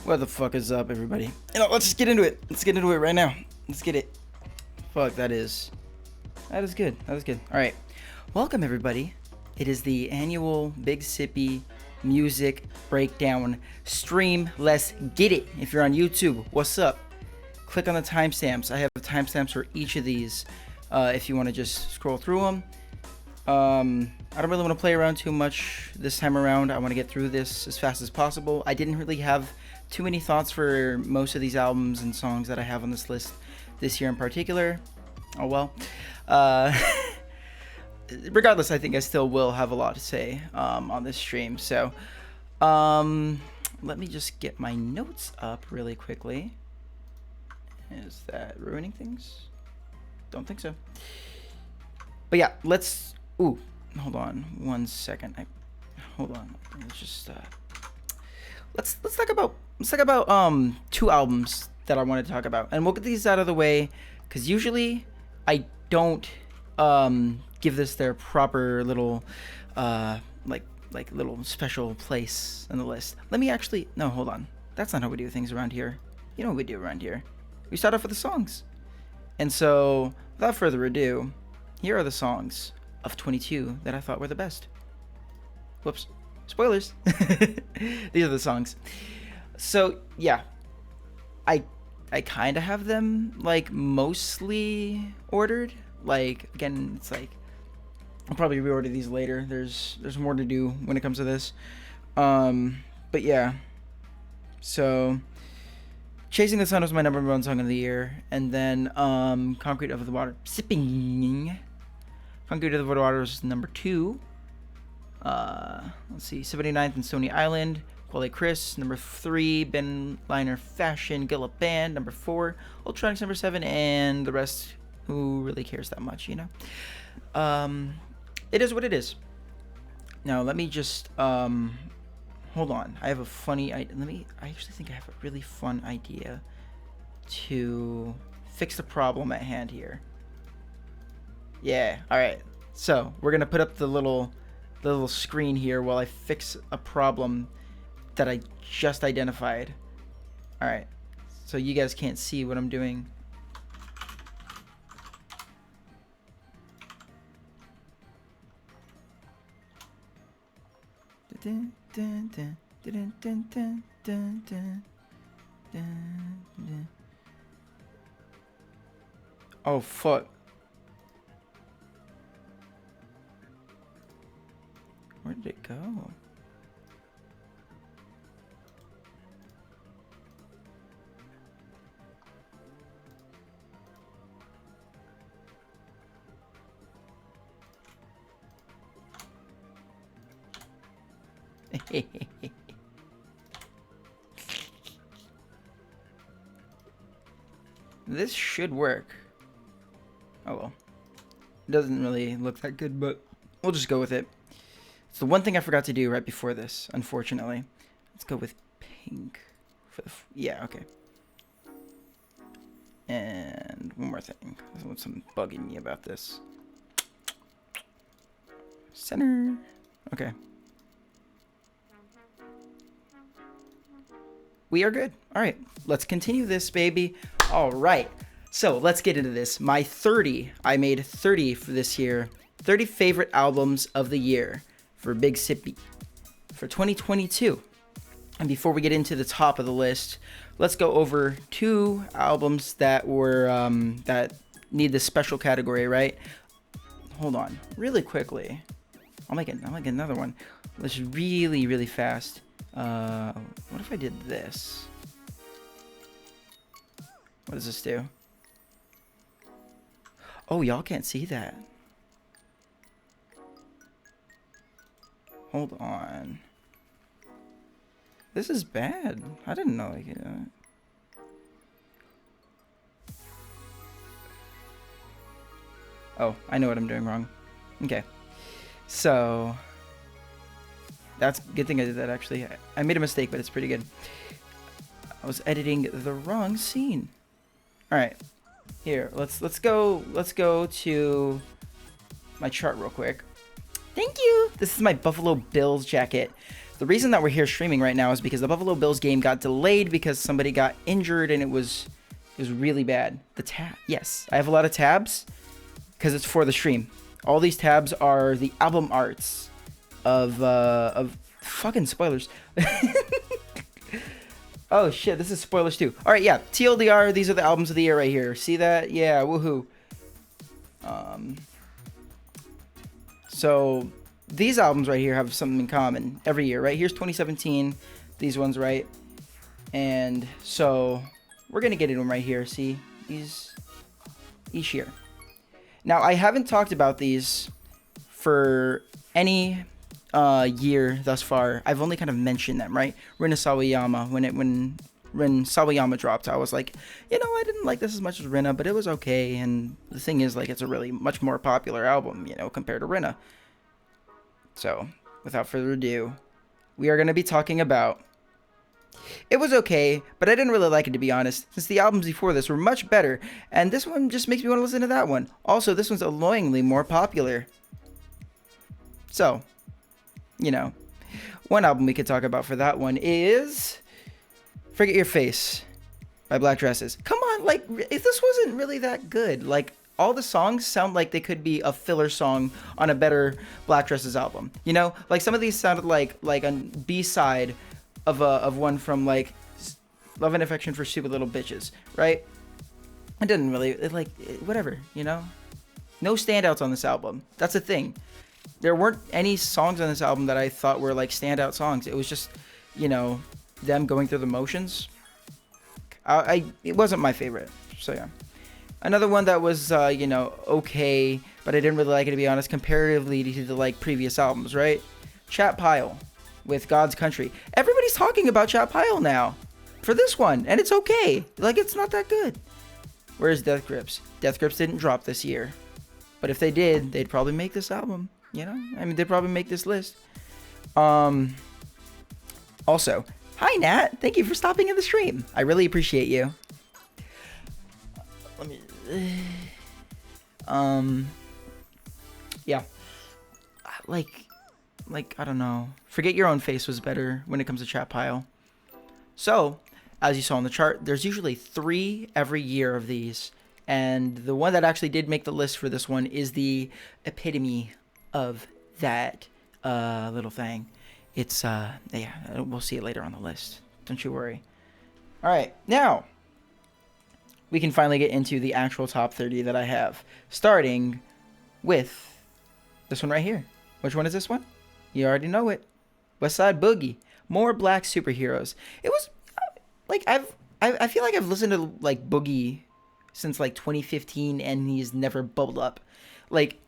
What the fuck is up, everybody? You know, let's just get into it. Let's get into it right now. Let's get it. Fuck, that is good. That was good. All right, welcome everybody. It is the annual Big Sippy music breakdown stream. Let's get it. If you're on YouTube, what's up? Click on the timestamps. I have timestamps for each of these. If you want to just scroll through them. I don't really want to play around too much this time around. I want to get through this as fast as possible. I didn't really have too many thoughts for most of these albums and songs that I have on this list this year in particular. Oh well. Regardless, I think I still will have a lot to say on this stream. So let me just get my notes up really quickly. Is that ruining things? Don't think so. But yeah, let's... Ooh, hold on 1 second. Hold on. Let's just... Let's talk about two albums that I want to talk about, and we'll get these out of the way because usually I don't give this their proper little like little special place in the list. Let me actually hold on. That's not how we do things around here. You know what we do around here? We start off with the songs. And so without further ado, here are the songs of 22 that I thought were the best. Whoops. Spoilers. These are the songs. So yeah, I kind of have them like mostly ordered. Like again, it's like I'll probably reorder these later. There's more to do when it comes to this. But yeah. So Chasing the Sun was my #1 song of the year, and then Concrete Over the Water. Concrete Over the Water was #2. Let's see, 79th and Stony Island, Quelle Chris, #3, Ben Liner Fashion, Gillip Band, #4, Ultronics #7, and the rest, who really cares that much, you know? It is what it is. Now, let me just, hold on, I have a funny, I actually think I have a really fun idea to fix the problem at hand here. Yeah, alright, so, we're gonna put up the little screen here while I fix a problem that I just identified. Alright, so you guys can't see what I'm doing. Oh fuck. Where did it go? This should work. Oh well. It doesn't really look that good, but we'll just go with it. It's the one thing I forgot to do right before this, unfortunately. Let's go with pink. For the yeah, okay. And one more thing. There's something bugging me about this. Center. Okay. We are good. All right, let's continue this, baby. All right, so let's get into this. My 30, I made 30 for this year. 30 favorite albums of the year for Big Sippy for 2022. And before we get into the top of the list, let's go over two albums that were that need this special category, right? Hold on, really quickly. I'll make another one. Let's really fast. What if I did this? What does this do? Oh, y'all can't see that. Hold on. This is bad. I didn't know I could. Oh, I know what I'm doing wrong. Okay. So that's a good thing I did that, actually. I made a mistake, but it's pretty good. I was editing the wrong scene. All right. Here, let's go to my chart real quick. Thank you. This is my Buffalo Bills jacket. The reason that we're here streaming right now is because the Buffalo Bills game got delayed because somebody got injured and it was really bad. The tab, yes, I have a lot of tabs because it's for the stream. All these tabs are the album arts of fucking spoilers. Oh shit, this is spoilers too. All right, yeah, TLDR, these are the albums of the year right here. See that? Yeah, woohoo. So these albums right here have something in common every year, right? Here's 2017, these ones, right? And so we're gonna get into them right here. See, these each year. Now, I haven't talked about these for any year thus far. I've only kind of mentioned them, right? Rin Sawayama, when Sawayama dropped, I was like, you know, I didn't like this as much as Rinna, but it was okay. And the thing is, like, it's a really much more popular album, you know, compared to Rinna. So, without further ado, we are going to be talking about It Was Okay, but I didn't really like it, to be honest, since the albums before this were much better, and this one just makes me want to listen to that one. Also, this one's annoyingly more popular. So, you know, one album we could talk about for that one is Forget Your Face by Black Dresses. Come on, like, if this wasn't really that good, like, all the songs sound like they could be a filler song on a better Black Dresses album. You know, like some of these sounded like a B-side of one from like Love and Affection for Stupid Little Bitches, right? It didn't really, whatever, you know? No standouts on this album. That's the thing. There weren't any songs on this album that I thought were like standout songs. It was just, you know, them going through the motions. It wasn't my favorite, so yeah. Another one that was, you know, okay, but I didn't really like it, to be honest, comparatively to the, like, previous albums, right? Chat Pile with God's Country. Everybody's talking about Chat Pile now for this one, and it's okay. Like, it's not that good. Where's Death Grips? Death Grips didn't drop this year. But if they did, they'd probably make this album, you know? I mean, they'd probably make this list. Also, hi, Nat. Thank you for stopping in the stream. I really appreciate you. Let me yeah, like I don't know, Forget Your Own Face was better when it comes to Chat Pile. So as you saw on the chart, there's usually 3 every year of these, and the one that actually did make the list for this one is the epitome of that little thing. It's yeah, we'll see it later on the list, don't you worry. All right, now we can finally get into the actual top 30 that I have, starting with this one right here. Which one is this one? You already know it. Westside Boogie. More Black Superheroes. It was like I feel like I've listened to like Boogie since like 2015, and he's never bubbled up. Like,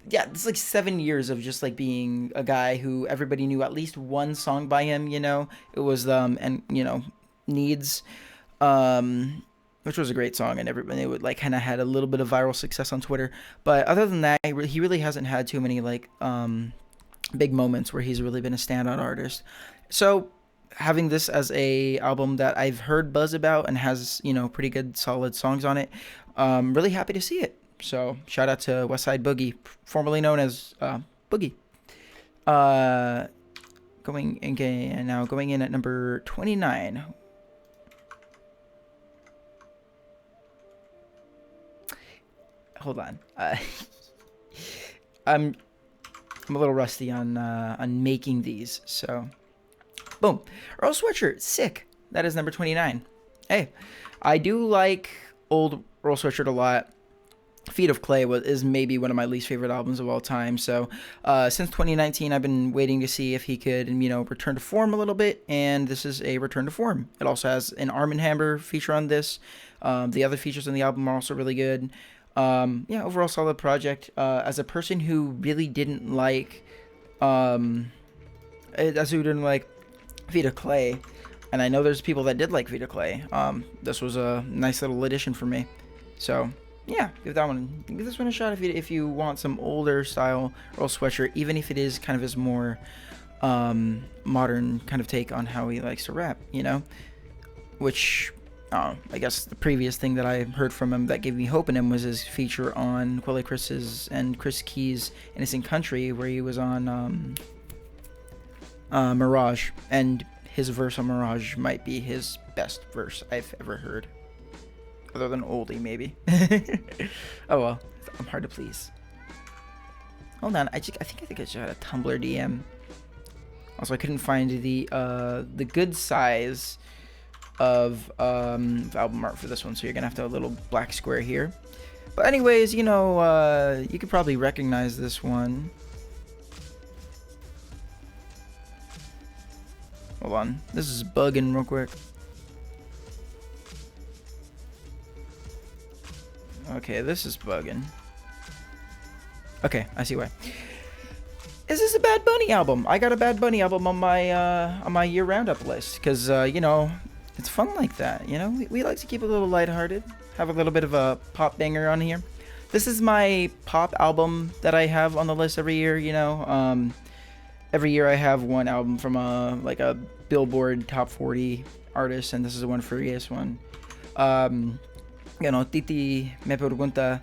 yeah, it's like 7 years of just like being a guy who everybody knew at least one song by him. You know, it was and you know, Needs. Which was a great song, and everybody would like kind of had a little bit of viral success on Twitter. But other than that, he really hasn't had too many like big moments where he's really been a standout artist. So having this as a album that I've heard buzz about and has, you know, pretty good solid songs on it, really happy to see it. So shout out to Westside Boogie, formerly known as Boogie. Going in at number 29. Hold on. I'm a little rusty on making these, so boom. Earl Sweatshirt, sick. That is number 29. Hey, I do like old Earl Sweatshirt a lot. Feet of Clay is maybe one of my least favorite albums of all time. So since 2019, I've been waiting to see if he could, you know, return to form a little bit, and this is a return to form. It also has an Arm & Hammer feature on this. The other features on the album are also really good. Yeah, overall solid project. As a person who really didn't like, Feet of Clay, and I know there's people that did like Feet of Clay, this was a nice little addition for me. So yeah, give that one, give this one a shot if you want some older style Earl Sweatshirt, even if it is kind of his more modern kind of take on how he likes to rap, you know, which I guess the previous thing that I heard from him that gave me hope in him was his feature on Quelle Chris's and Chris Key's Innocent Country, where he was on Mirage, and his verse on Mirage might be his best verse I've ever heard, other than Oldie maybe. Oh well, I'm hard to please. Hold on, I think I just had a Tumblr DM. Also, I couldn't find the good size of album art for this one, so you're gonna have to have a little black square here. But anyways, you know, you could probably recognize this one. Hold on, this is bugging real quick. Okay, this is bugging. Okay, I see why. Is this a Bad Bunny album? I got a Bad Bunny album on my year roundup list because you know, it's fun like that. You know, we like to keep it a little lighthearted, have a little bit of a pop banger on here. This is my pop album that I have on the list every year. You know, every year I have one album from like a Billboard Top 40 artist, and this is the one for Eyez one. You know, Titi Me Pregunta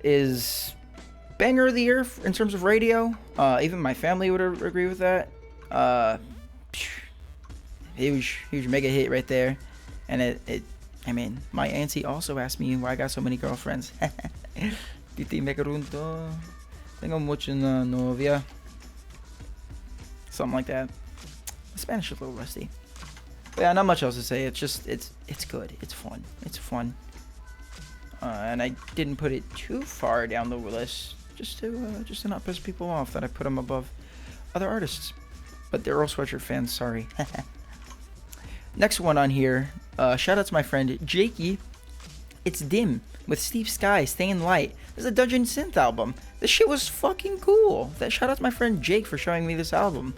is banger of the year in terms of radio. Even my family would agree with that. Huge mega hit right there. And I mean, my auntie also asked me why I got so many girlfriends. Titi me pregunto, tengo mucha novia. Something like that. Spanish is a little rusty. But yeah, not much else to say. It's just, it's good. It's fun. It's fun. And I didn't put it too far down the list, just to not piss people off that I put them above other artists. But they're Earl Sweatshirt fans, sorry. Next one on here, shout out to my friend Jakey. It's Dim with Steve Sky, Staying Light. This is a Dungeon Synth album. This shit was fucking cool. Shout out to my friend Jake for showing me this album.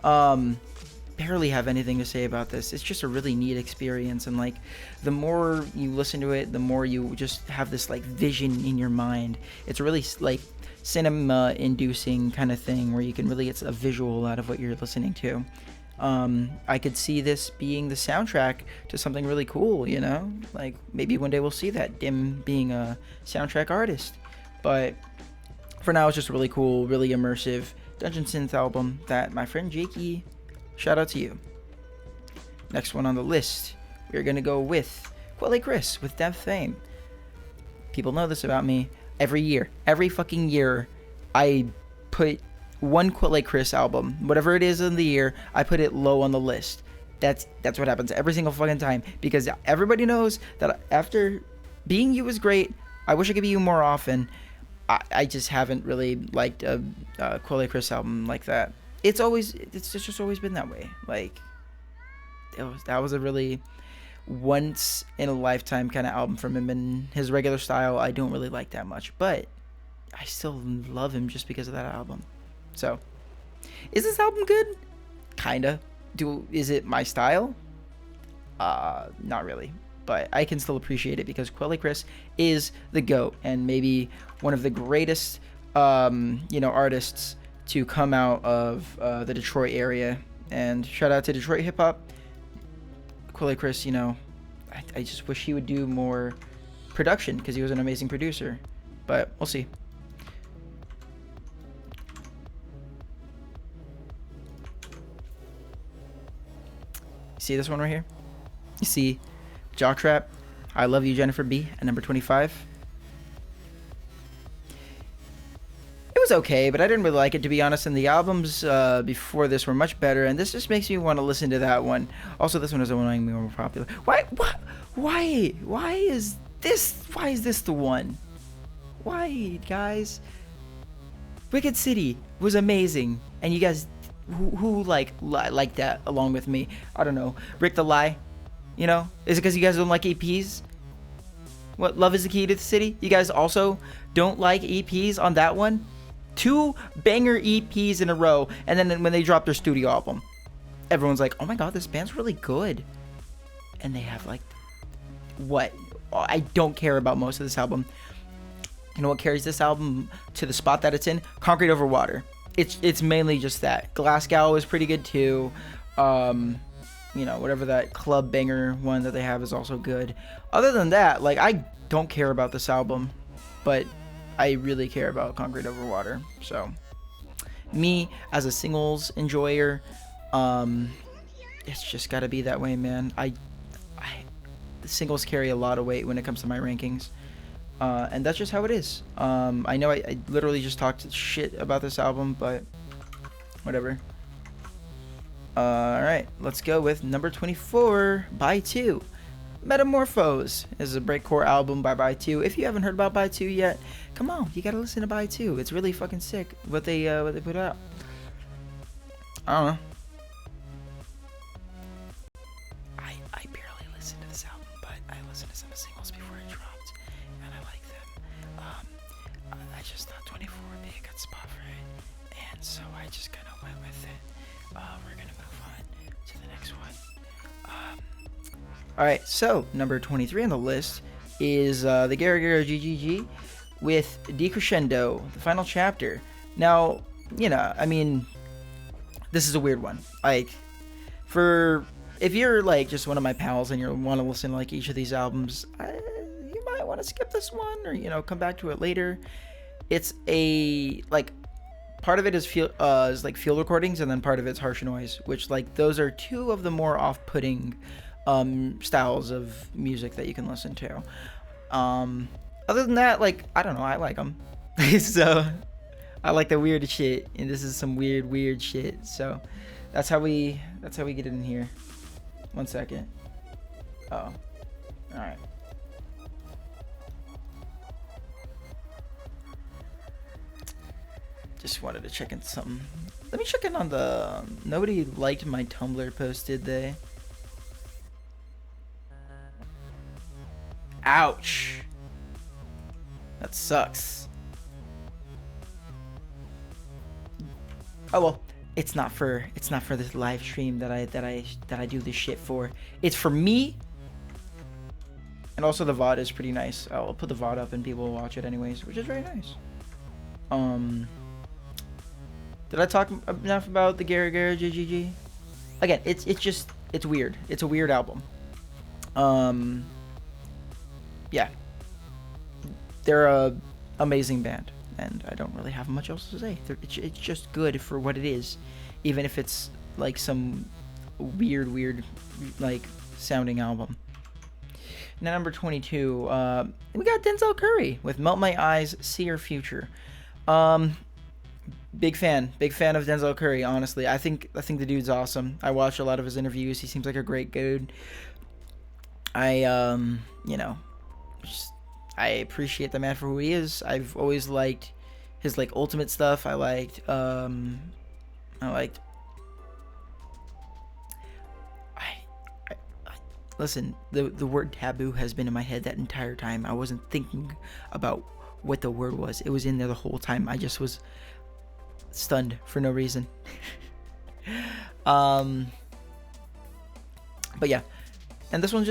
Barely have anything to say about this. It's just a really neat experience, and like the more you listen to it, the more you just have this like vision in your mind. It's really like cinema inducing kind of thing where you can really get a visual out of what you're listening to. I could see this being the soundtrack to something really cool, you know, like maybe one day we'll see that Dim being a soundtrack artist. But for now, it's just a really cool, really immersive Dungeon Synth album that my friend Jakey, shout out to you. Next one on the list, we're gonna go with Quelle Chris with Deathfame. People know this about me. Every fucking year, I put one Quelle Chris album, whatever it is in the year, I put it low on the list. That's what happens every single fucking time, because everybody knows that after Being You was great, I wish I could be you more often. I just haven't really liked a Quelle Chris album like that. It's just always been that way. Like, that was a really once in a lifetime kind of album from him, and his regular style I don't really like that much, but I still love him just because of that album. So, is this album good? Kinda. Is it my style? Not really. But I can still appreciate it because Quelle Chris is the GOAT, and maybe one of the greatest, artists to come out of the Detroit area. And shout out to Detroit hip hop. Quelle Chris, I just wish he would do more production because he was an amazing producer. But we'll see. See this one right here? You see Jockstrap, I Love You Jennifer B at number 25. It was okay, but I didn't really like it, to be honest, and the albums before this were much better, and this just makes me want to listen to that one. Also, this one is annoying me more popular. Why is this the one? Why, guys? Wicked City was amazing, and you guys who like that along with me? I don't know. Rick the Lie, is it because you guys don't like EPs? What, Love is the Key to the City? You guys also don't like EPs on that one? 2 banger EPs in a row, and then when they drop their studio album, everyone's like, oh my god, this band's really good. And they have like, what? I don't care about most of this album. You know what carries this album to the spot that it's in? Concrete Over Water. It's mainly just that. Glasgow is pretty good too. You know, whatever that club banger one that they have is also good. Other than that, like, I don't care about this album, but I really care about Concrete Over Water. So, me as a singles enjoyer, it's just gotta be that way, man. The singles carry a lot of weight when it comes to my rankings. And that's just how it is. I know I literally just talked shit about this album, but whatever. Alright, let's go with number 24, By 2. Metamorphose is a breakcore album by 2. If you haven't heard about By 2 yet, come on, you gotta listen to By 2. It's really fucking sick what they put out. I don't know. I barely listened to this album, but I listened to some singles before it dropped, and I like them. I just thought 24 would be a good spot for it, and so I just kind of went with it. We're gonna move on to the next one. Alright, so number 23 on the list is the Gerogerigegege with Decrescendo, the final chapter. Now, you know, I mean, this is a weird one. Like, if you're like just one of my pals and you want to listen to like each of these albums, you might want to skip this one, or you know, come back to it later. It's a like part of it is like field recordings, and then part of it's harsh noise, which like those are two of the more off-putting styles of music that you can listen to. Other than that, like, I don't know, I like them. So I like the weird shit, and this is some weird shit. So that's how we get in here. 1 second. Oh, all right. Just wanted to check in something. Let me check in on the... Nobody liked my Tumblr post, did they? Ouch. That sucks. Oh well, it's not for this live stream that I do this shit for. It's for me. And also the VOD is pretty nice. I'll put the VOD up and people will watch it anyways, which is very nice. Did I talk enough about the Gerogerigegege? Again, it's weird. It's a weird album. Yeah. They're a amazing band, and I don't really have much else to say. It's just good for what it is, even if it's like some weird like sounding album. Now number 22, we got Denzel Curry with Melt My Eyes, See Your Future. Big fan of Denzel Curry, honestly. I think the dude's awesome. I watch a lot of his interviews. He seems like a great dude. You know, I appreciate the man for who he is. I've always liked his like ultimate stuff. Listen, the word taboo has been in my head that entire time. I wasn't thinking about what the word was. It was in there the whole time. I just was stunned for no reason. But yeah, and this one's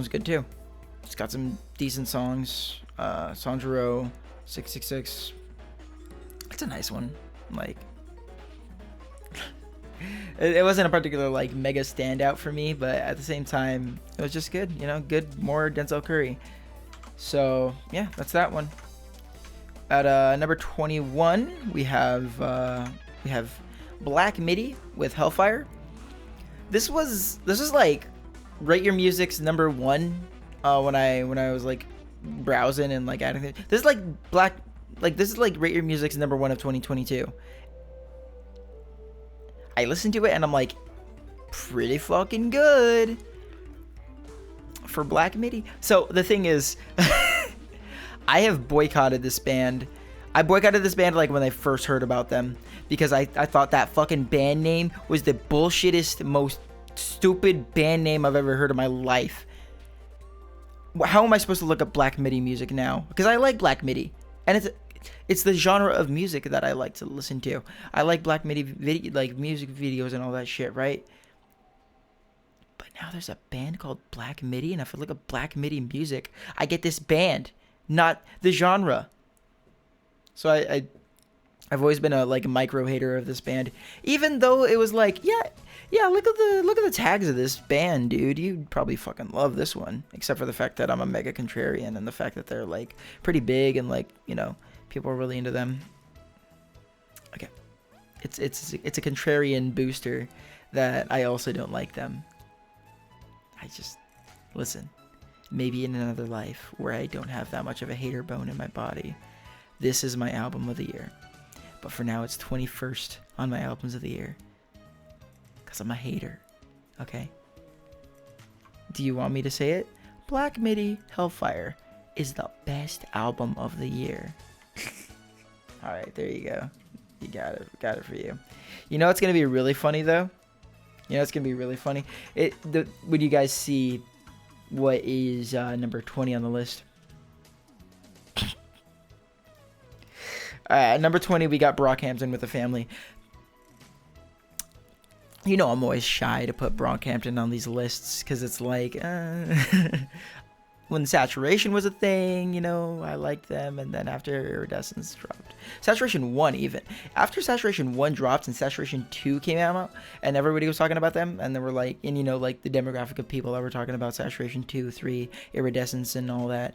good too. It's got some decent songs. Sandro 666. It's a nice one. Like, it wasn't a particular like mega standout for me, but at the same time, it was just good. You know, good, more Denzel Curry. So yeah, that's that one. At number 21, we have Black Midi with Hellfire. This was like Rate Your Music's number 1 when I was like browsing and like adding it. This is like Rate Your Music's number 1 of 2022. I listened to it and I'm like, pretty fucking good for Black Midi. So the thing is, I have boycotted this band. I boycotted this band like when I first heard about them, because I thought that fucking band name was the bullshittest, most stupid band name I've ever heard in my life. How am I supposed to look up Black Midi music now? Because I like Black Midi, and it's the genre of music that I like to listen to. I like Black Midi like music videos and all that shit, right? But now there's a band called Black Midi, and if I look up Black Midi music, I get this band, not the genre. So I've always been a like micro hater of this band, even though it was like, yeah, look at the tags of this band, dude. You'd probably fucking love this one, except for the fact that I'm a mega contrarian and the fact that they're like pretty big and like, you know, people are really into them. Okay, it's a contrarian booster that I also don't like them. I just listen. Maybe in another life where I don't have that much of a hater bone in my body, this is my album of the year. But for now, it's 21st on my albums of the year. Because I'm a hater. Okay? Do you want me to say it? Black Midi Hellfire is the best album of the year. Alright, there you go. You got it. Got it for you. You know what's going to be really funny, though? You know what's going to be really funny? Would you guys see what is number 20 on the list? Number 20, we got Brockhampton with the Family. You know I'm always shy to put Brockhampton on these lists because it's like, when Saturation was a thing, you know, I liked them, and then after Iridescence dropped. Saturation 1 even. After Saturation 1 dropped and Saturation 2 came out, and everybody was talking about them, and they were like, and you know, like the demographic of people that were talking about Saturation 2, 3, Iridescence, and all that.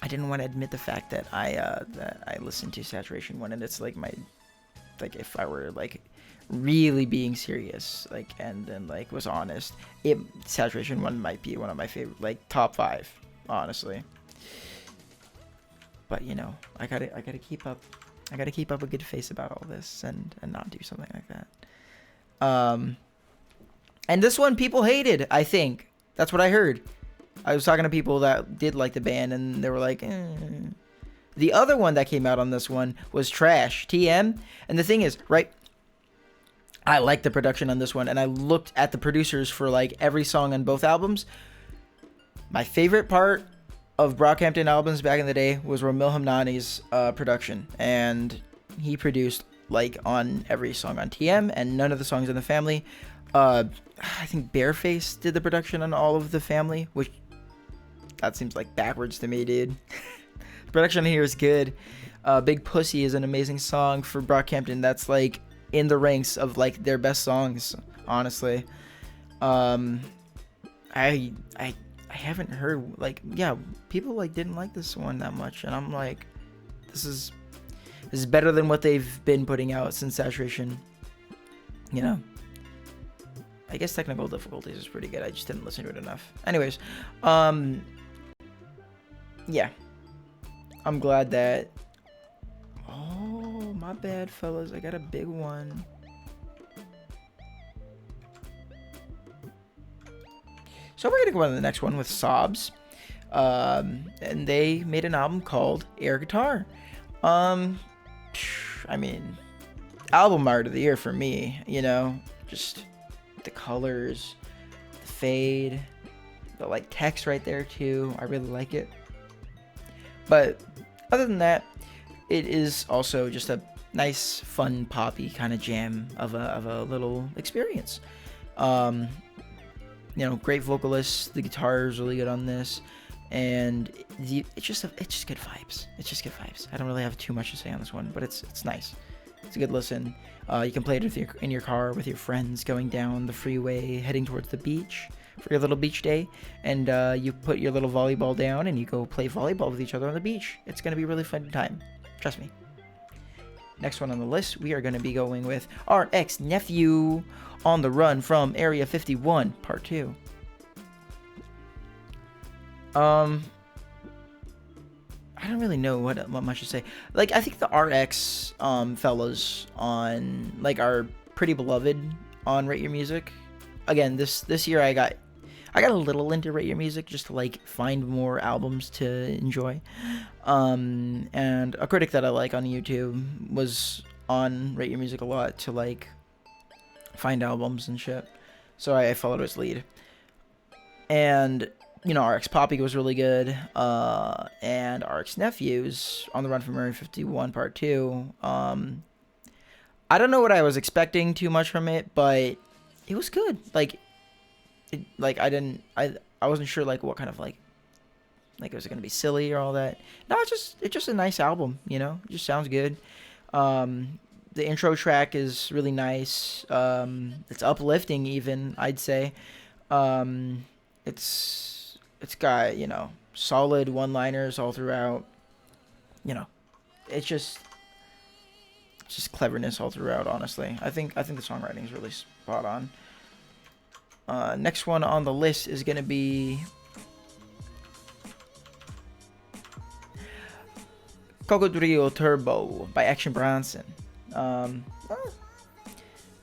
I didn't want to admit the fact that I listened to Saturation 1, and it's like my, like if I were like really being serious, like, and then like was honest, Saturation 1 might be one of my favorite, like top 5, honestly. But you know, I gotta keep up a good face about all this and not do something like that. And this one people hated, I think. That's what I heard. I was talking to people that did like the band, and they were like, The other one that came out on this one was Trash, TM. And the thing is, right, I like the production on this one, and I looked at the producers for like every song on both albums. My favorite part of Brockhampton albums back in the day was Ramil Hamnani's production, and he produced like on every song on TM and none of the songs in the Family. I think Bareface did the production on all of the Family, which that seems like backwards to me, dude. The production here is good. Big Pussy is an amazing song for Brockhampton. That's like in the ranks of like their best songs, honestly. I haven't heard, like, yeah, people like didn't like this one that much, and I'm like, this is better than what they've been putting out since Saturation. You know, I guess Technical Difficulties is pretty good. I just didn't listen to it enough. Anyways, yeah, I'm glad that. Oh, my bad, fellas. I got a big one. So we're gonna go on to the next one with Sobs, and they made an album called Air Guitar. I mean, album art of the year for me. You know, just the colors, the fade, the like text right there too. I really like it. But other than that, it is also just a nice, fun, poppy kind of jam of a little experience. You know, great vocalists. The guitar is really good on this, and it's just good vibes. It's just good vibes. I don't really have too much to say on this one, but it's nice. It's a good listen. You can play it in your car with your friends going down the freeway, heading towards the beach for your little beach day, and you put your little volleyball down and you go play volleyball with each other on the beach. It's gonna be a really fun time. Trust me. Next one on the list, we are going to be going with our ex-nephew on the run from Area 51, Part 2. I don't really know what much to say. Like, I think the RX fellas on, like, are pretty beloved on Rate Your Music. Again, this year I got a little into Rate Your Music just to like find more albums to enjoy. And a critic that I like on YouTube was on Rate Your Music a lot to like find albums and shit. So I followed his lead. And you know, RX Poppy was really good. And RX Nephews on the run from Area 51 Part 2. I don't know what I was expecting too much from it, but it was good. Like I wasn't sure like what kind of like Like, was it gonna be silly or all that? No, it's just a nice album. You know, it just sounds good. The intro track is really nice. It's uplifting, even I'd say. Um, it's got, you know, solid one-liners all throughout. You know, it's just cleverness all throughout. Honestly, I think the songwriting is really spot on. Next one on the list is gonna be Cocodrillo Turbo by Action Bronson. I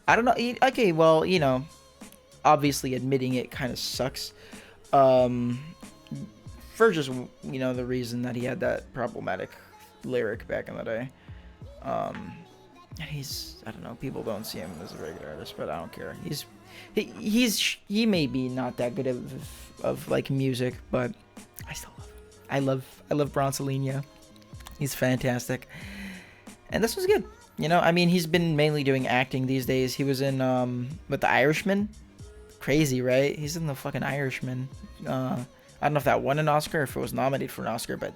don't know. Okay, well, you know, obviously admitting it kind of sucks. For just, you know, the reason that he had that problematic lyric back in the day. And I don't know, people don't see him as a very good artist, but I don't care. He may be not that good of like music, but I still love him. I love Bronsolino. He's fantastic. And this was good. You know, I mean, he's been mainly doing acting these days. He was in with The Irishman. Crazy, right? He's in The fucking Irishman. I don't know if that won an Oscar or if it was nominated for an Oscar, but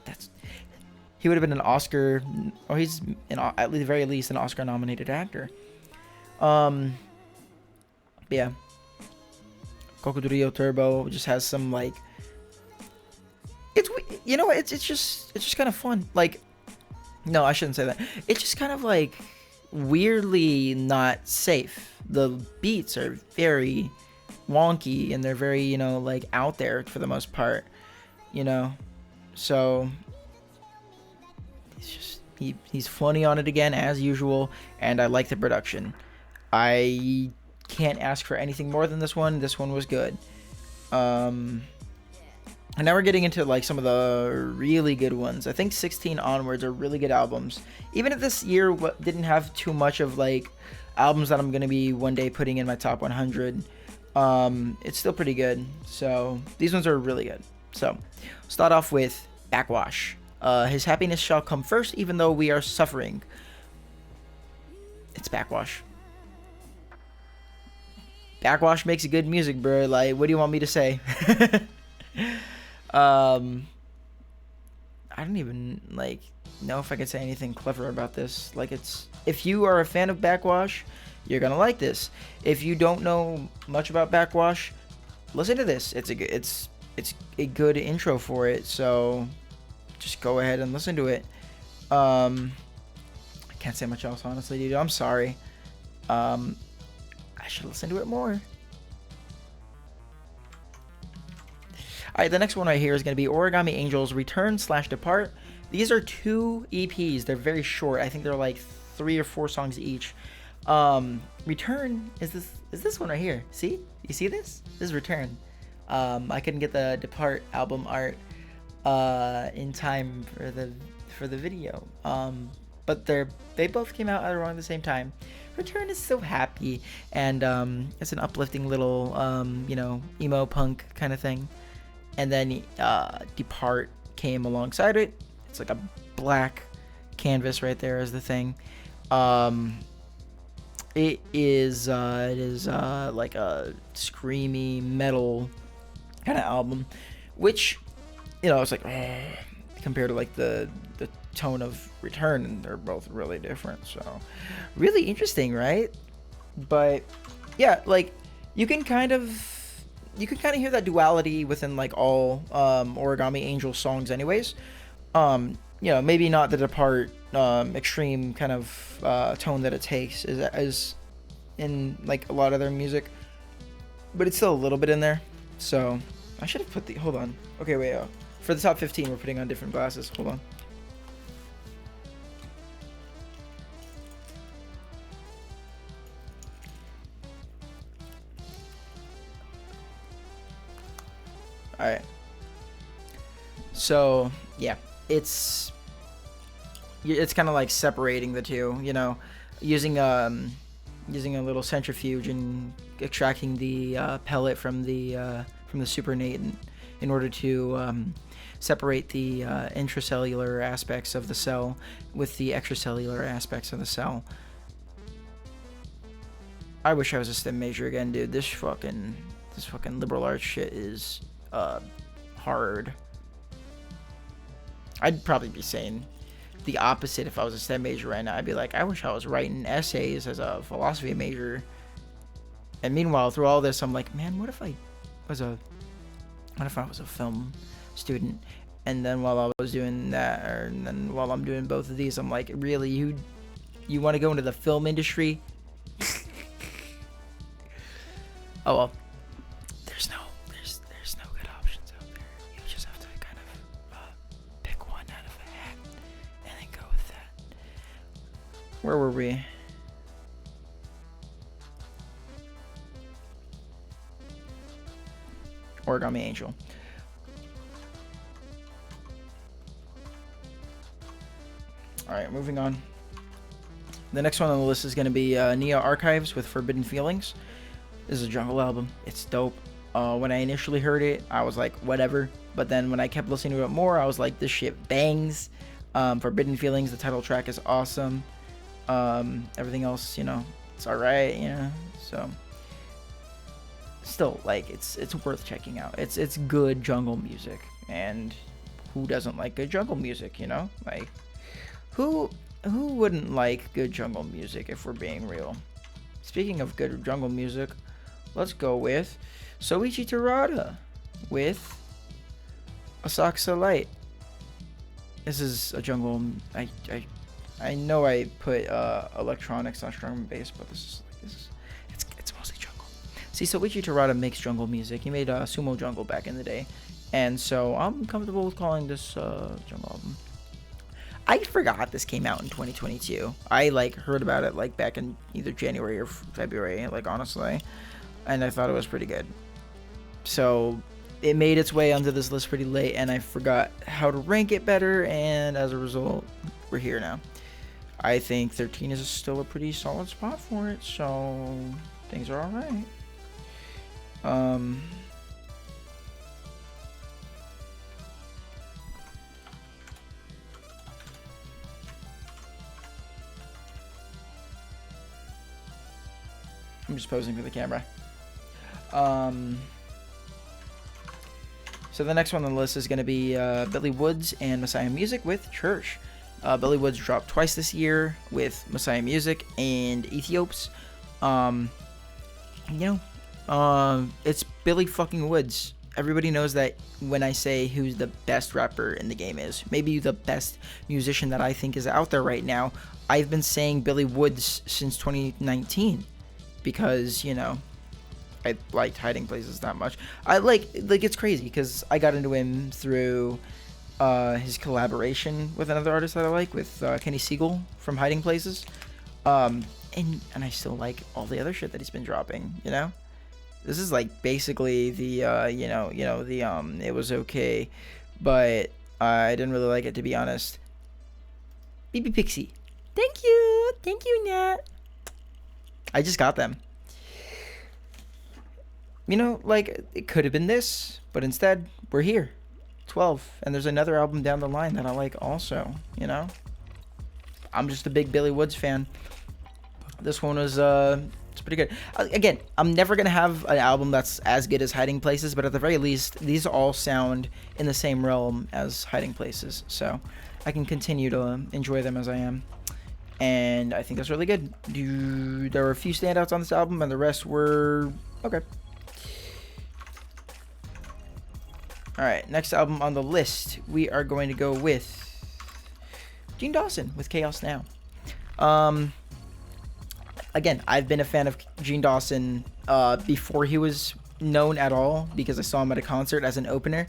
he would have been an Oscar, or he's at the very least an Oscar nominated actor. Yeah. Cocodrillo Turbo just has some like, it's, you know, it's just kind of fun. Like, no, I shouldn't say that. It's just kind of like weirdly not safe. The beats are very wonky and they're very, you know, like out there for the most part, you know. So he's funny on it again as usual, and I like the production. I can't ask for anything more than this one. This one was good. And now we're getting into like some of the really good ones. I think 16 onwards are really good albums. Even if this year didn't have too much of like albums that I'm gonna be one day putting in my top 100, it's still pretty good. So these ones are really good. So start off with Backwash. His happiness shall come first, even though we are suffering. It's Backwash. Backwash makes good music, bro. Like, what do you want me to say? I don't even like know if I could say anything clever about this. Like, it's, if you are a fan of Backwash, you're gonna like this. If you don't know much about Backwash, listen to this. It's a good intro for it. So just go ahead and listen to it. I can't say much else, honestly, dude. I'm sorry. I should listen to it more. Alright, the next one right here is going to be Origami Angels Return/Depart. These are 2 EPs. They're very short. I think they're like 3 or 4 songs each. Return is this one right here. See? You see this? This is Return. I couldn't get the Depart album art in time for the video. But they both came out around the same time. Return is so happy, and it's an uplifting little you know, emo punk kind of thing. And then Depart came alongside it. It's like a black canvas right there as the thing. It is like a screamy metal kind of album, which, you know, it's like compared to like the tone of Return, and they're both really different. So really interesting, right? But yeah, like you can kind of hear that duality within like all Origami Angel songs anyways. You know, maybe not the Depart extreme kind of tone that it takes as in like a lot of their music, but it's still a little bit in there. So I should have put the, hold on, okay, wait, for the top 15 we're putting on different glasses. Hold on. Alright. So, yeah. It's kind of like separating the two, you know, using a little centrifuge and extracting the pellet from the supernatant in order to separate the intracellular aspects of the cell with the extracellular aspects of the cell. I wish I was a STEM major again, dude. This fucking liberal arts shit is hard. I'd probably be saying the opposite if I was a STEM major right now. I'd be like, I wish I was writing essays as a philosophy major. And meanwhile, through all this, I'm like, man, what if I was a film student? And then while I was doing that, and then while I'm doing both of these, I'm like, really, you want to go into the film industry? Oh well, there's no good options out there. You just have to kind of pick one out of a hat and then go with that. Where were we? Origami Angel. Alright, moving on. The next one on the list is going to be Nia Archives with Forbidden Feelings. This is a jungle album. It's dope. When I initially heard it, I was like, whatever. But then when I kept listening to it more, I was like, this shit bangs. Forbidden Feelings, the title track is awesome. Everything else, you know, it's alright, you know. So, still, like, it's worth checking out. It's good jungle music. And who doesn't like good jungle music, you know? Like, who wouldn't like good jungle music if we're being real? Speaking of good jungle music, let's go with Soichi Terada with Asakusa Light. This is a jungle. I know I put electronics on drum and bass, but this is it's mostly jungle. See, Soichi Terada makes jungle music. He made Sumo Jungle back in the day, and so I'm comfortable with calling this jungle album. I forgot this came out in 2022. I like heard about it like back in either January or February, like honestly, and I thought it was pretty good. So it made its way onto this list pretty late, and I forgot how to rank it better, and as a result, we're here now. I think 13 is still a pretty solid spot for it, so things are all right. I'm just posing for the camera. So the next one on the list is going to be Billy Woods and Messiah Music with Church. Billy Woods dropped twice this year with Messiah Music and Ethiops. It's Billy fucking Woods. Everybody knows that when I say who's the best rapper in the game is, maybe the best musician that I think is out there right now, I've been saying Billy Woods since 2019. Because, you know, I liked Hiding Places that much. I like it's crazy because I got into him through his collaboration with another artist that I like, with Kenny Siegel from Hiding Places. And I still like all the other shit that he's been dropping, you know? This is like basically the it was okay, but I didn't really like it, to be honest. BB Pixie. Thank you, Nat. I just got them. You know, like, it could have been this, but instead, we're here. 12. And there's another album down the line that I like also, you know? I'm just a big Billy Woods fan. This one was, it's pretty good. Again, I'm never going to have an album that's as good as Hiding Places, but at the very least, these all sound in the same realm as Hiding Places. So, I can continue to enjoy them as I am. And I think that's really good. There were a few standouts on this album, and the rest were okay. Alright, next album on the list, we are going to go with Gene Dawson with Chaos Now. Again, I've been a fan of Gene Dawson before he was known at all, because I saw him at a concert as an opener.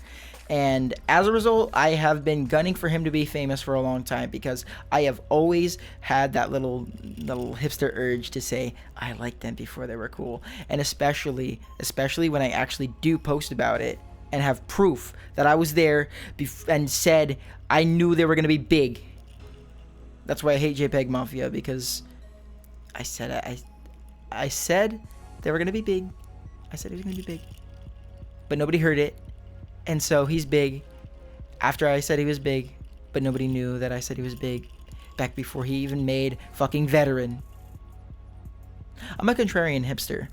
And as a result, I have been gunning for him to be famous for a long time, because I have always had that little hipster urge to say I liked them before they were cool. And especially when I actually do post about it and have proof that I was there and said I knew they were going to be big. That's why I hate JPEG Mafia, because I said they were going to be big. I said he was going to be big. But nobody heard it. And so he's big after I said he was big, but nobody knew that I said he was big back before he even made fucking Veteran. I'm a contrarian hipster.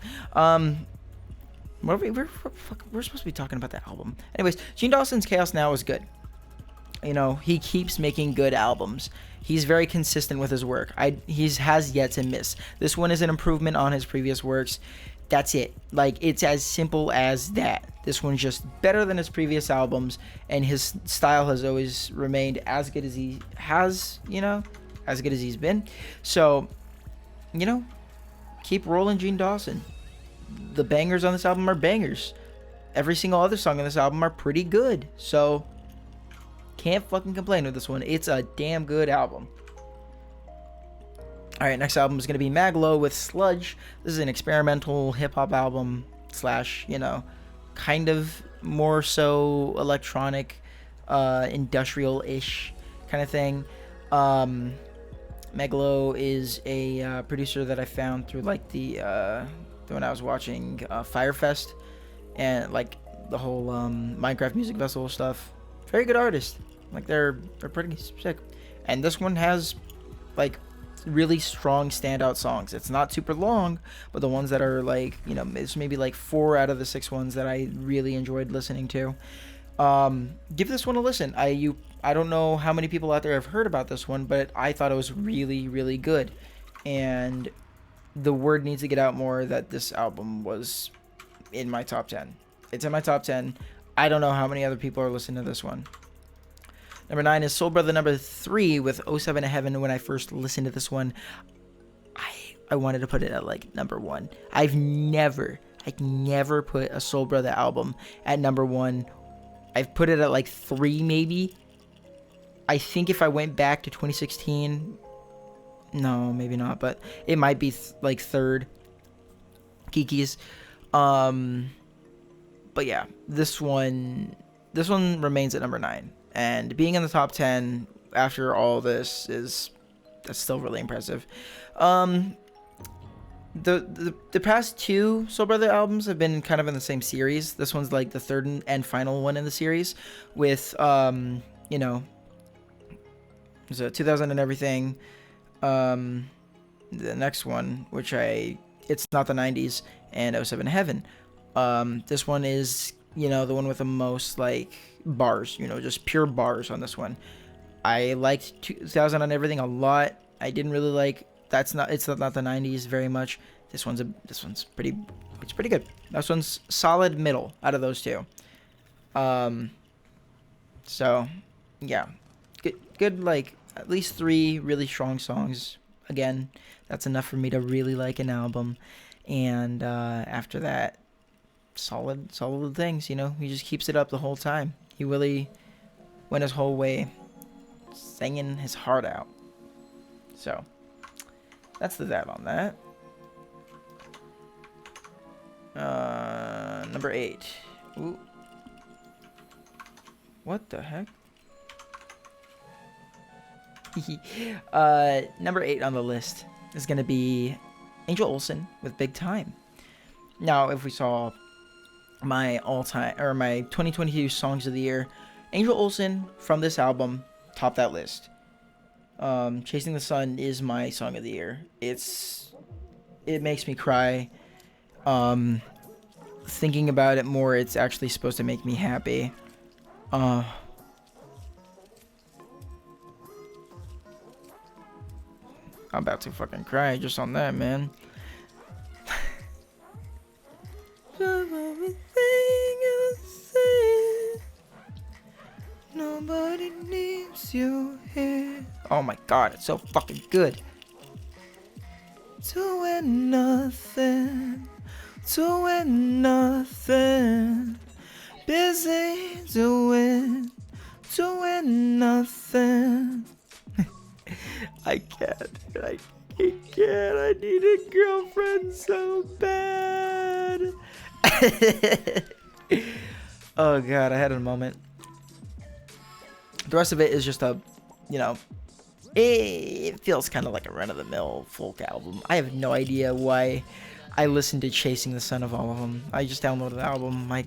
We're supposed to be talking about that album. Anyways, Gene Dawson's Chaos Now was good. You know, he keeps making good albums. He's very consistent with his work. He has yet to miss. This one is an improvement on his previous works. That's it. Like, it's as simple as that. This one's just better than his previous albums, and his style has always remained as good as he has, you know, as good as he's been. So, you know, keep rolling, Gene Dawson. The bangers on this album are bangers. Every single other song on this album are pretty good. So, can't fucking complain with this one. It's a damn good album. Alright, next album is going to be Maglo with Sludge. This is an experimental hip-hop album slash, you know, kind of more so electronic, industrial-ish kind of thing. Maglo is a producer that I found through, like, when I was watching Firefest and, like, the whole Minecraft Music Festival stuff. Very good artist. Like, they're pretty sick. And this one has, like, really strong standout songs. It's not super long, but the ones that are, like, you know, it's maybe like 4 out of the 6 ones that I really enjoyed listening to. Give this one a listen. I don't know how many people out there have heard about this one, but I thought it was really, really good. And the word needs to get out more that this album was in my top 10. It's in my top 10. I don't know how many other people are listening to this one. Number 9 is Soul Brother number 3 with 07 to Heaven. When I first listened to this one, I wanted to put it at, like, number 1. I've never put a Soul Brother album at number 1. I've put it at, like, 3 maybe. I think if I went back to 2016, no, maybe not, but it might be like 3rd. Kiki's. But yeah, this one remains at number 9. And being in the top 10 after all this that's still really impressive. The past 2 Soul Brother albums have been kind of in the same series. This one's like the 3rd and final one in the series with you know, there's a 2000 and everything. The next one, which it's not the 90s, and 07 Heaven. This one is, you know, the one with the most, like, bars, you know, just pure bars on this one. I liked 2000 and everything a lot. I didn't really like it's not the 90s very much. This one's pretty good. This one's solid middle out of those 2. So yeah, good, like, at least 3 really strong songs. Again, that's enough for me to really like an album. And after that, solid things, you know. He just keeps it up the whole time. He really went his whole way singing his heart out. So that's that on that. Number 8. Ooh. What the heck? Number 8 on the list is gonna be Angel Olsen with Big Time. Now, if we saw my all-time, or my 2022 songs of the year, Angel Olsen from this album topped that list. Chasing the Sun is my song of the year. It makes me cry. Thinking about it more, it's actually supposed to make me happy. I'm about to fucking cry just on that, man. Nobody needs you here. Oh my god, it's so fucking good. Doing nothing. Busy doing nothing. I can't. I need a girlfriend so bad. Oh god, I had a moment. The rest of it is just a, you know, it feels kind of like a run-of-the-mill folk album. I have no idea why I listened to Chasing the Sun of all of them. I just downloaded the album. I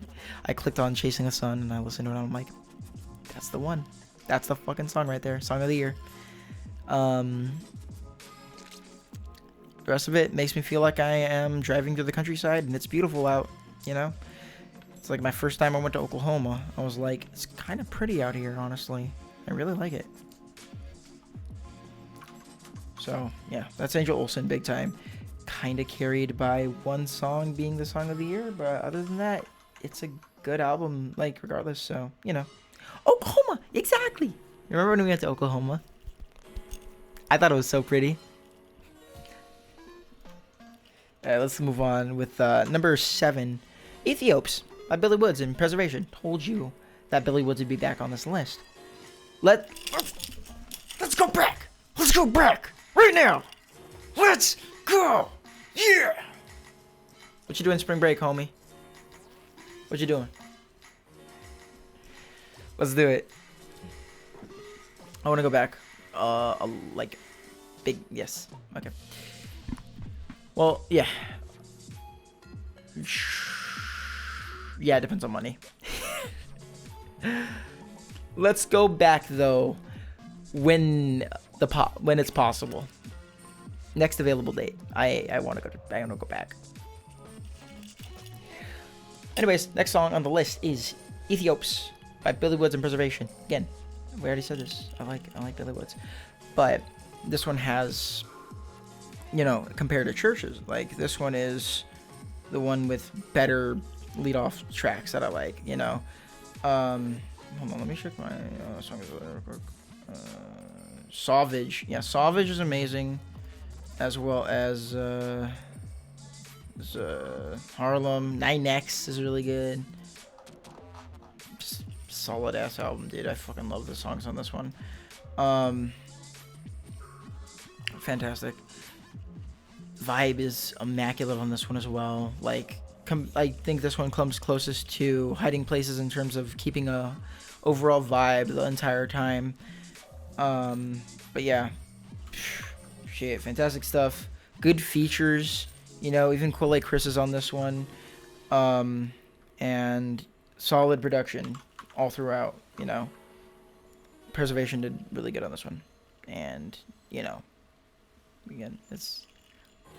clicked on Chasing the Sun and I listened to it and I'm like, that's the one. That's the fucking song right there. Song of the year. The rest of it makes me feel like I am driving through the countryside and it's beautiful out, you know? It's like my first time I went to Oklahoma. I was like, it's kind of pretty out here, honestly. I really like it. So, yeah, that's Angel Olsen big time. Kind of carried by one song being the song of the year, but other than that, it's a good album, like, regardless, so, you know. Oklahoma! Exactly! You remember when we went to Oklahoma? I thought it was so pretty. Alright, let's move on with number 7, Ethiops by Billy Woods and Preservation. Told you that Billy Woods would be back on this list. Let's go back! Let's go back! Right now! Let's go! Yeah! What you doing spring break, homie? What you doing? Let's do it. I want to go back. Like, big, yes. Okay. Well, yeah. Yeah, it depends on money. Let's go back, though, when it's possible. Next available date. I want to go back. Anyways, next song on the list is Ethiops by Billy Woods and Preservation. Again, we already said this. I like Billy Woods, but this one has, you know, compared to Churches, like this one is the one with better lead-off tracks that I like. You know, hold on, let me check my song real quick. Savage, yeah, Savage is amazing, as well as Harlem. 9X is really good. Just solid ass album, dude. I fucking love the songs on this one. Fantastic. Vibe is immaculate on this one as well. Like, I think this one comes closest to Hiding Places in terms of keeping a overall vibe the entire time. But yeah, shit, fantastic stuff. Good features, you know, even Quelle Chris is on this one. And solid production all throughout, you know. Preservation did really good on this one. And, you know, again,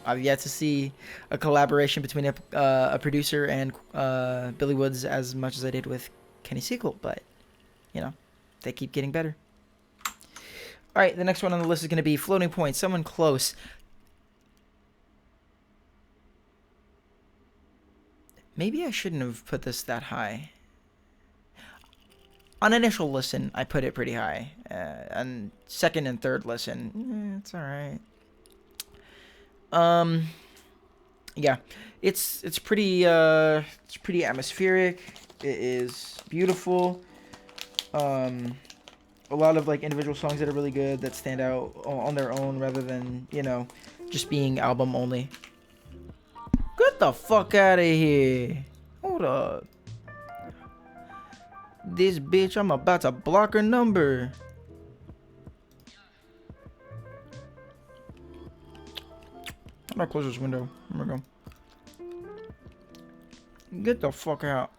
I've yet to see a collaboration between a producer and Billy Woods as much as I did with Kenny Segal, but, you know, they keep getting better. All right, the next one on the list is going to be Floating Point, Someone Close. Maybe I shouldn't have put this that high. On initial listen, I put it pretty high. On second and third listen, it's all right. Yeah, it's pretty atmospheric. It is beautiful. A lot of like individual songs that are really good that stand out on their own rather than, you know, just being album only. Get the fuck out of here. Hold up. This bitch, I'm about to block her number. I'm gonna close this window. There we go. Get the fuck out.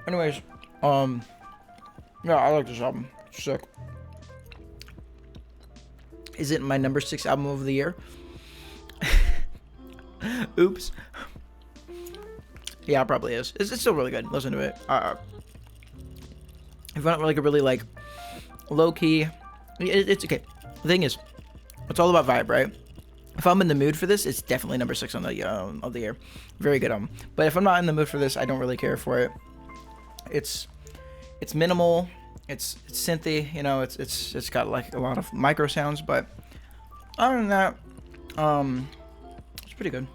Anyways, yeah, I like this album. It's sick. Is it my number 6 album of the year? Oops. Yeah, it probably is. It's still really good. Listen to it. If I don't like a really like low key, it's okay. The thing is, it's all about vibe, right? If I'm in the mood for this, it's definitely number 6 on the of the year. Very good album. But if I'm not in the mood for this, I don't really care for it. It's minimal. It's synthy. You know, it's got like a lot of micro sounds, but other than that, it's pretty good.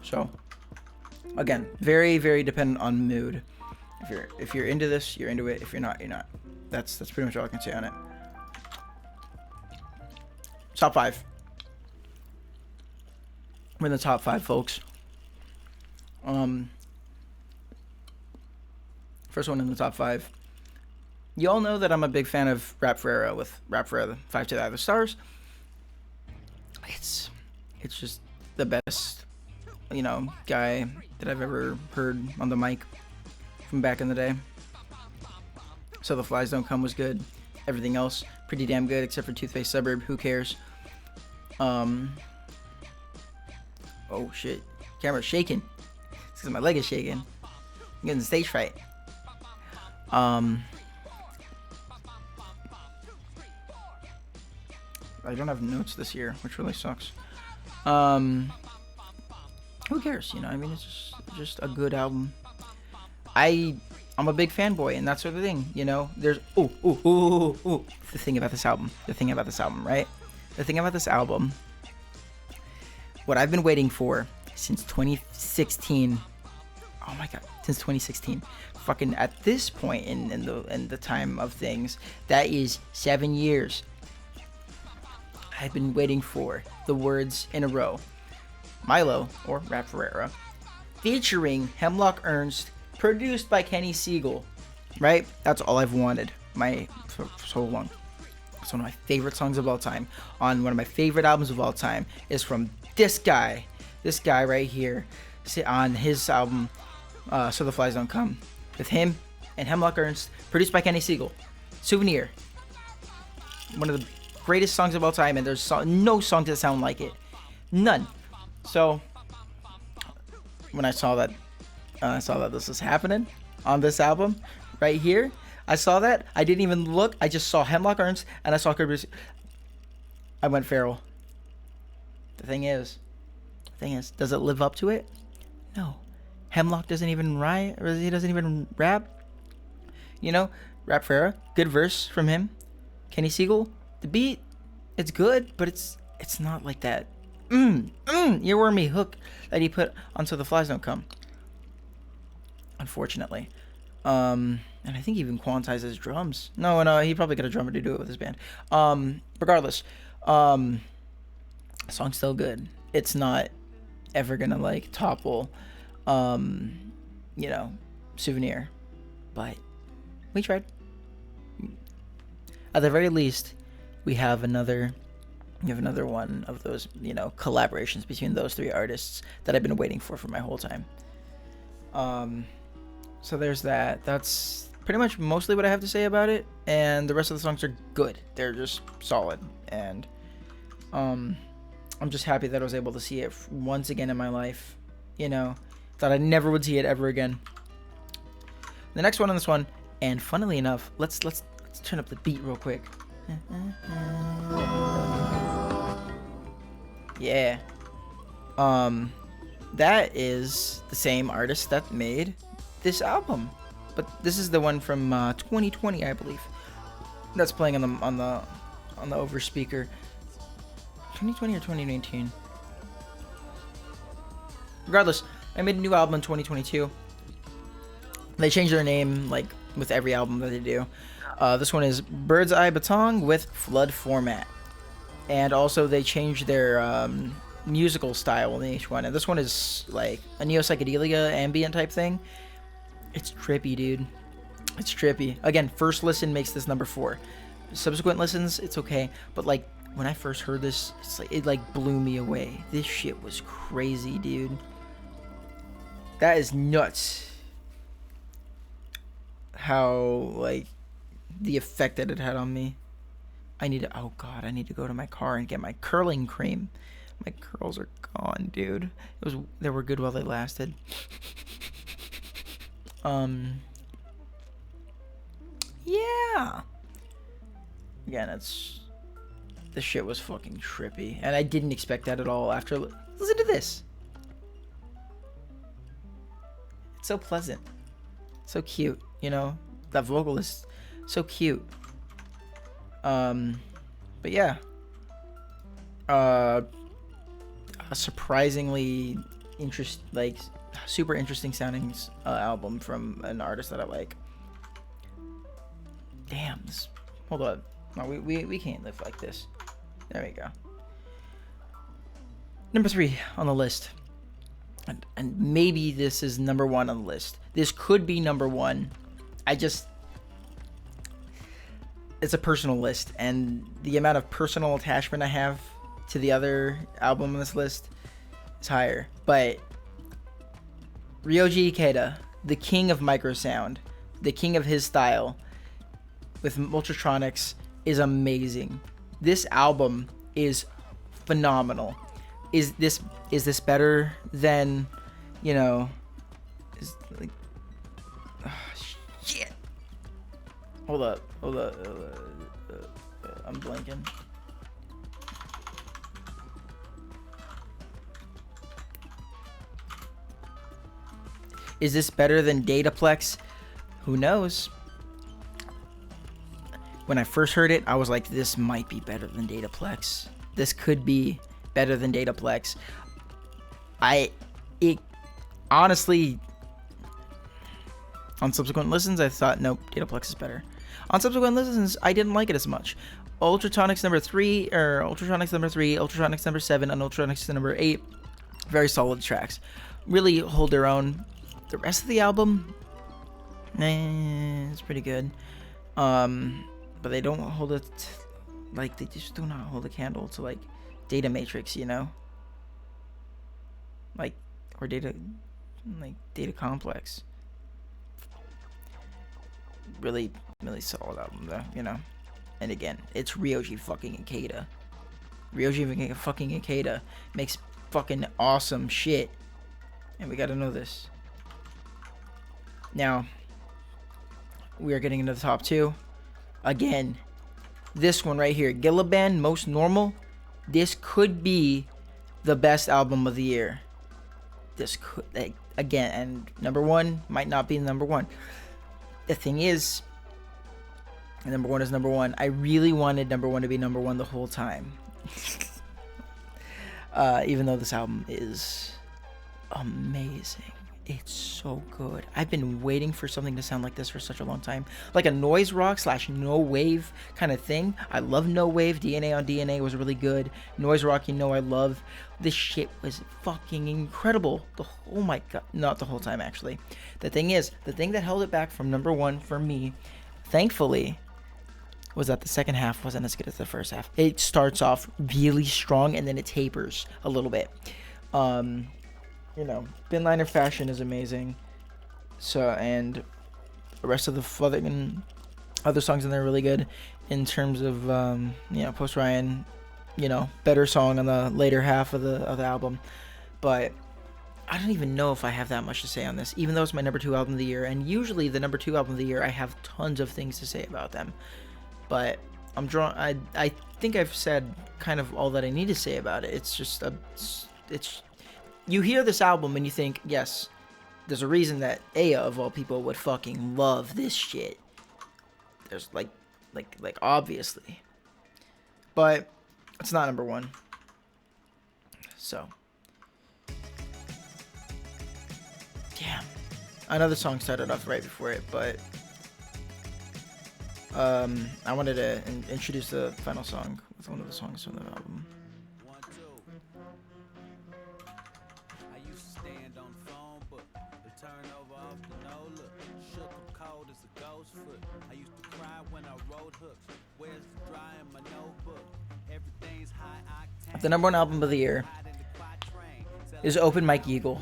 So again, very, very dependent on mood. If you're into this, you're into it. If you're not, you're not. That's pretty much all I can say on it. Top 5. We're in the top 5, folks. First one in the top 5. You all know that I'm a big fan of Rap Forever with Rap Forever 5 to the Other Stars. It's just the best, you know, guy that I've ever heard on the mic from back in the day. So The Flies Don't Come was good. Everything else pretty damn good except for Toothpaste Suburb. Who cares? Oh shit, camera's shaking. It's because my leg is shaking. I'm getting stage fright. I don't have notes this year, which really sucks. Who cares? You know, I mean, it's just a good album. I'm a big fanboy, and that sort of thing. You know, there's the thing about this album, right? The thing about this album, what I've been waiting for since 2016. Oh my god, since 2016. Fucking at this point in the time of things, that is 7 years. I've been waiting for the words in a row. Milo, or Rap Ferreira, featuring Hemlock Ernst, produced by Kenny Siegel. Right? That's all I've wanted for so long. It's one of my favorite songs of all time. On one of my favorite albums of all time is from this guy right here, on his album, So the Flies Don't Come, with him and Hemlock Ernst, produced by Kenny Siegel. Souvenir. One of the greatest songs of all time, and there's no song that sound like it. None. So when I saw that this was happening on this album right here, I saw that. I didn't even look. I just saw Hemlock Ernst and I saw Kirby. I went feral. The thing is, does it live up to it? No. Hemlock doesn't even write, or he doesn't even rap. You know, Rap Ferreira, good verse from him. Kenny Siegel, the beat, it's good, but it's not like that earwormy hook that he put on So the Flies Don't Come. Unfortunately. And I think he even quantized his drums. No, he probably got a drummer to do it with his band. Regardless, song's still good. It's not ever gonna like topple, Souvenir, but we tried. At the very least, we have another one of those, collaborations between those three artists that I've been waiting for my whole time. So there's that. That's pretty much mostly what I have to say about it, and the rest of the songs are good. They're just solid, and I'm just happy that I was able to see it once again in my life. Thought I never would see it ever again. The next one on this one, and funnily enough, let's turn up the beat real quick. Yeah. That is the same artist that made this album, but this is the one from 2020, I believe. That's playing on the over speaker. 2020 or 2019. Regardless, I made a new album in 2022. They changed their name like with every album that they do. This one is Bird's Eye Batong with Flood Format, and also they changed their musical style in each one. And this one is like a neo psychedelia ambient type thing. It's trippy, dude. It's trippy. Again, first listen makes this number 4. Subsequent listens, it's okay. But like when I first heard this, it blew me away. This shit was crazy, dude. That is nuts. How the effect that it had on me. I need to go to my car and get my curling cream. My curls are gone, dude. They were good while they lasted. Yeah. Again, the shit was fucking trippy, and I didn't expect that at all. After listen to this, it's so pleasant, so cute. That vocal is so cute. But yeah, a surprisingly super interesting sounding album from an artist that I like. Damn, hold on. No, we can't live like this. There we go. Number 3 on the list. And maybe this is number 1 on the list. This could be number 1. It's a personal list, and the amount of personal attachment I have to the other album on this list is higher. But Ryoji Ikeda, the king of microsound, the king of his style, with Ultratronics, is amazing. This album is phenomenal. Is this better than, shit. Hold up. I'm blanking. Is this better than Dataplex? Who knows? When I first heard it, I was like, this might be better than Dataplex. This could be better than Dataplex. It honestly, on subsequent listens, I thought, nope, Dataplex is better. On subsequent listens, I didn't like it as much. Ultratronics number 3, Ultratronics number 7, and Ultratronics number 8, very solid tracks. Really hold their own. The rest of the album, it's pretty good. But they don't hold it, like, they just do not hold a candle to, like, Data Matrix, you know? Like, or Data Complex. Really, really solid album, though, you know? And again, it's Ryoji fucking Ikeda. Ryoji fucking Ikeda makes fucking awesome shit. And we gotta know this. Now, we are getting into the top 2. Again, this one right here, Gilliban, Most Normal. This could be the best album of the year. This could, like, again, and number 1 might not be number 1. The thing is, number 1 is number 1. I really wanted number 1 to be number 1 the whole time. Even though this album is amazing. It's so good. I've been waiting for something to sound like this for such a long time. Like a noise rock / no wave kind of thing. I love no wave. DNA on DNA was really good. Noise rock, you know I love. This shit was fucking incredible. Oh my god. Not the whole time, actually. The thing is, the thing that held it back from number 1 for me, thankfully, was that the second half wasn't as good as the first half. It starts off really strong and then it tapers a little bit. You know, Binliner Fashion is amazing. So, and the rest of the fucking other songs in there are really good. In terms of, you know, Post Ryan, you know, better song on the later half of the album. But I don't even know if I have that much to say on this, even though it's my number 2 album of the year. And usually the number 2 album of the year, I have tons of things to say about them. But I'm drawn. I think I've said kind of all that I need to say about it. It's just it's. You hear this album and you think, yes, there's a reason that Aya, of all people, would fucking love this shit. There's, like, obviously. But it's not number 1. So. Damn. Another song started off right before it, but I wanted to introduce the final song with one of the songs from the album. The number 1 album of the year is Open Mike Eagle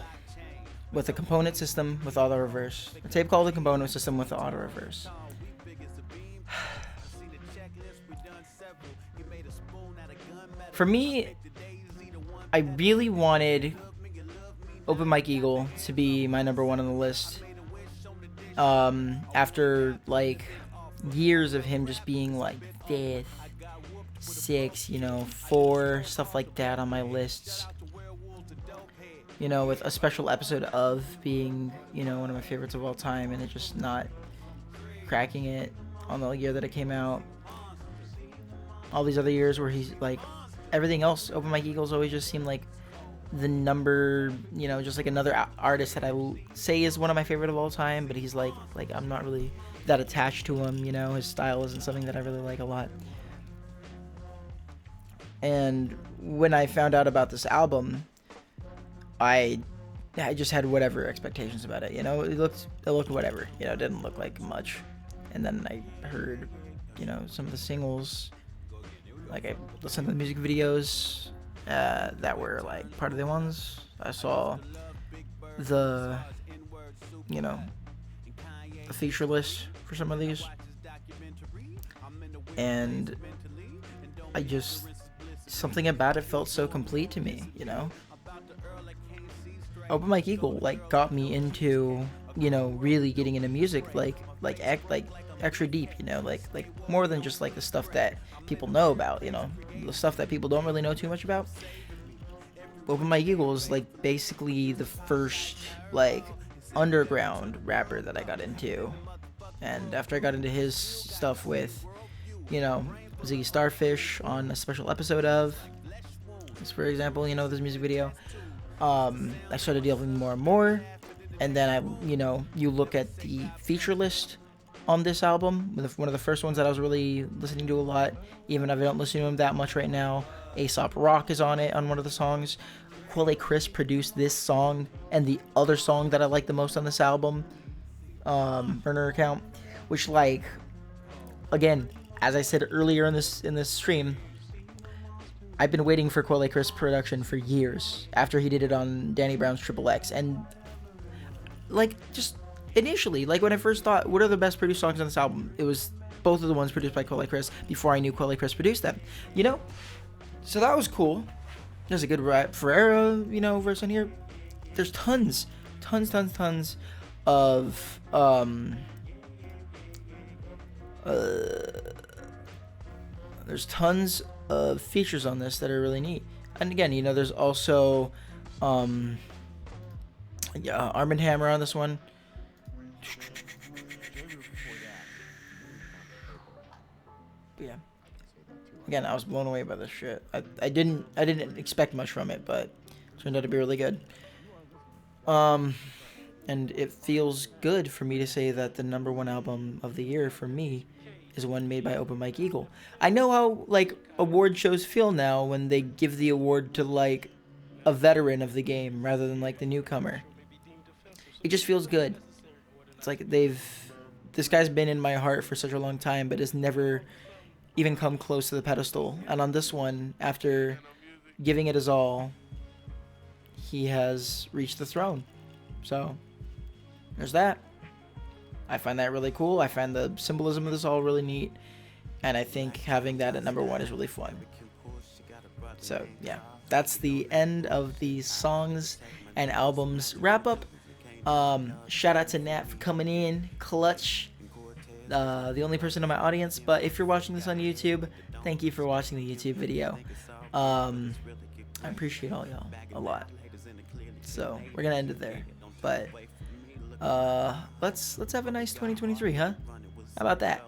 with a component system with auto reverse. A tape called the component system with the auto reverse. For me, I really wanted Open Mike Eagle to be my number 1 on the list. After like years of him just being like 5th, 6, you know, 4, stuff like that on my lists. You know, with a special episode of being, you know, one of my favorites of all time, and it just not cracking it on the year that it came out. All these other years where he's like, everything else, Open Mike Eagles always just seemed like the number, you know, just like another artist that I will say is one of my favorite of all time, but he's like I'm not really that attached to him, you know, his style isn't something that I really like a lot. And when I found out about this album, I just had whatever expectations about it, you know. It looked whatever, you know, it didn't look like much. And then I heard, you know, some of the singles, like I listened to the music videos that were like part of the ones. I saw the, you know, the feature list for some of these, and I just, something about it felt so complete to me, you know. Open Mike Eagle like got me into, you know, really getting into music, like extra deep, you know, like more than just like the stuff that people know about, you know, the stuff that people don't really know too much about. Open Mike Eagle is like basically the first like underground rapper that I got into, and after I got into his stuff with, you know, Ziggy Starfish on a special episode of, for example, you know, this music video, I started delving more and more, and then I, you know, you look at the feature list on this album, one of the first ones that I was really listening to a lot, even if I don't listen to him that much right now. Aesop Rock is on it, on one of the songs. Quelle Chris produced this song and the other song that I like the most on this album, Burner Account, which, like, again, as I said earlier in this stream, I've been waiting for Quelle Chris production for years after he did it on Danny Brown's Triple X, and like, just initially, like, when I first thought, what are the best produced songs on this album? It was both of the ones produced by Quelle Chris before I knew Quelle Chris produced them, you know? So that was cool. There's a good Verano, you know, verse on here. There's tons of, there's tons of features on this that are really neat. And again, you know, there's also, Arm & Hammer on this one. But yeah, again, I was blown away by this shit. I didn't expect much from it, but it turned out to be really good. And it feels good for me to say that the #1 album of the year for me is one made by Open Mike Eagle. I know how, like, award shows feel now when they give the award to, like, a veteran of the game rather than, like, the newcomer. It just feels good. It's like this guy's been in my heart for such a long time, but has never even come close to the pedestal. And on this one, after giving it his all, he has reached the throne. So, there's that. I find that really cool. I find the symbolism of this all really neat. And I think having that at #1 is really fun. So, yeah. That's the end of the songs and albums wrap up. Shout out to Nat for coming in. Clutch. The only person in my audience. But if you're watching this on YouTube, thank you for watching the YouTube video. I appreciate all y'all a lot. So, we're going to end it there. But let's have a nice 2023, huh? How about that?